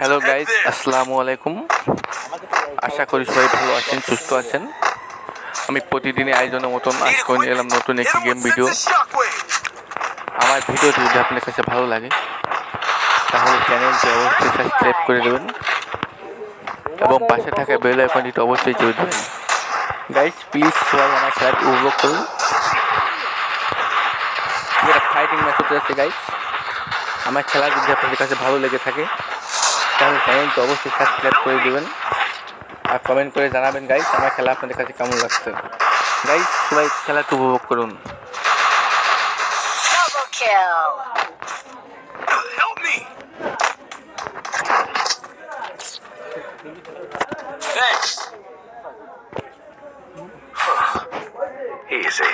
Hello guys, আসসালামু আলাইকুম। আশা করি সবাই ভালো আছেন, সুস্থ আছেন। আমি প্রতিদিনই আয়োজনের মতন আজকে নিয়ে এলাম নতুন একটি গেম ভিডিও। আমার ভিডিওটি যদি আপনার কাছে ভালো লাগে তাহলে চ্যানেলটি অবশ্যই সাবস্ক্রাইব করে দেবেন এবং পাশে থাকা বেল আইকনটি অবশ্যই জুড়ে দেবেন। গাইস প্লিজ সবাই আমার খেলাটি উপভোগ করুন। এটা ফাইটিং ম্যাচ হতে যাচ্ছে গাইস। আমার খেলা যদি আপনাদের কাছে ভালো লেগে থাকে তাহলে চ্যানেলটি অবশ্যই সাবস্ক্রাইব করে দেবেন আর কমেন্ট করে জানাবেন গাইস আমার খেলা আপনাদের কাছে কেমন লাগছে। গাইস সবাই খেলাটি উপভোগ করুন। Double kill. Help me! Thanks. Easy.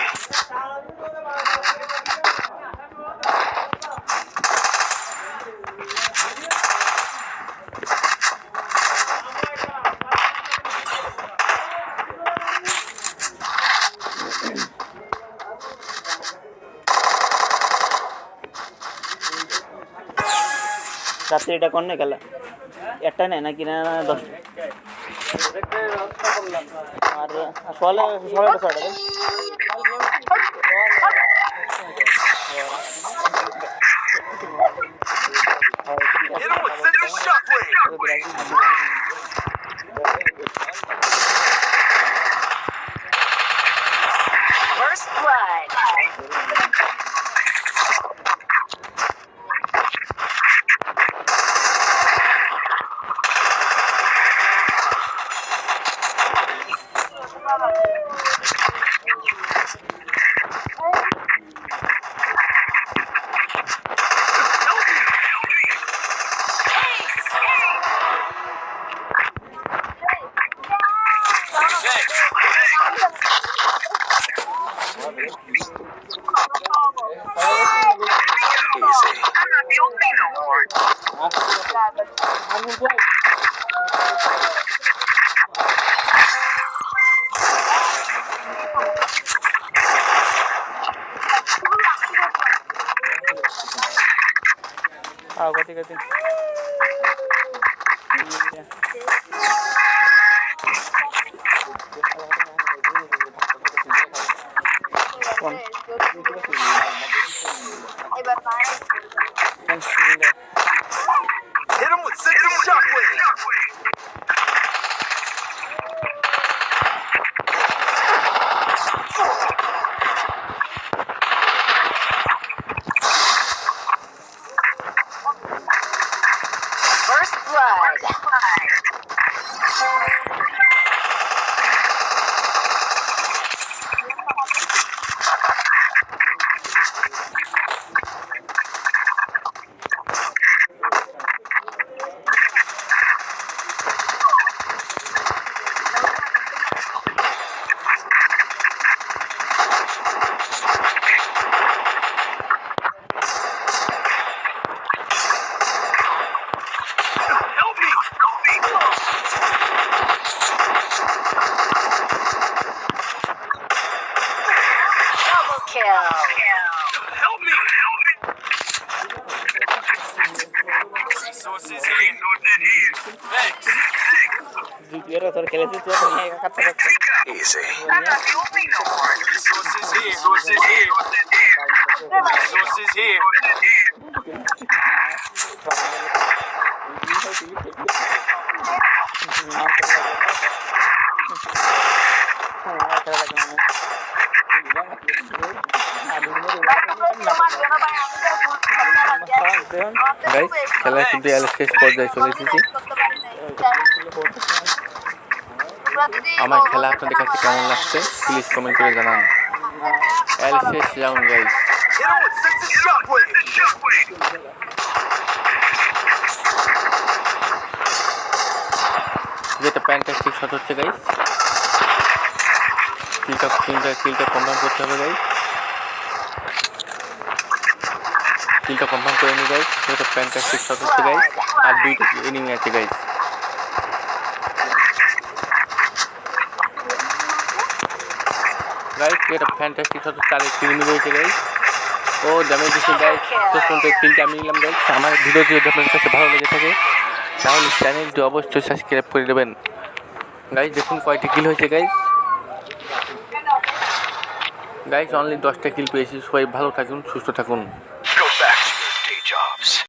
রাত্রে এটা কোন খেলা একটা নেয় নাকি না 10টা আর সকালে সকালে ছয়টা Hit him with Sensor Shockwave! First blood. Easy. I'm not the only Lord. কতি কতি Hit him with Sensor Shockwave! First blood. Help me! Double kill. Help me! Resources here. Thanks. জিপিএর তোর খেলেছিস তুই নিয়ে কাটতে কাটতে Easy. I'm not the only Lord. Resources here. Resources here. Resources here. Guys খেলা কিন্তু শেষ পর্যায়ে চলে এসেছি। আমার খেলা আপনাদের কাছে কেমন লাগছে প্লিজ কমেন্ট করে জানান। শেষ round guys. Hit him with Sensor Shockwave! যেটা ফ্যান্টাস্টিক শট হচ্ছে গাইস। কিলটা কনফার্ম করতে হবে গাইস। কিলটা কনফার্ম করে নি গাইস। যেটা ফ্যান্টাস্টিক শট হচ্ছে গাইস। আর দুইটা এনিমি আছে গাইস। গাইস এটা ফ্যান্টাস্টিক শট হচ্ছে, আর একটি এনিমি রয়েছে গাইস। ও ড্যামেজ দিচ্ছে গাইস। শেষ পর্যন্ত কিলটা আমি নিলাম গাইস। আমার ভিডিওটি যদি আপনাদের কাছে ভালো লেগে থাকে তাহলে চ্যানেলটি অবশ্যই সাবস্ক্রাইব করে দেবেন। গাইজ দেখুন কয়টি কিল হয়েছে গাইজ। গাইজ অনলি 10টা কিল পেয়েছি। সবাই ভালো থাকুন, সুস্থ থাকুন।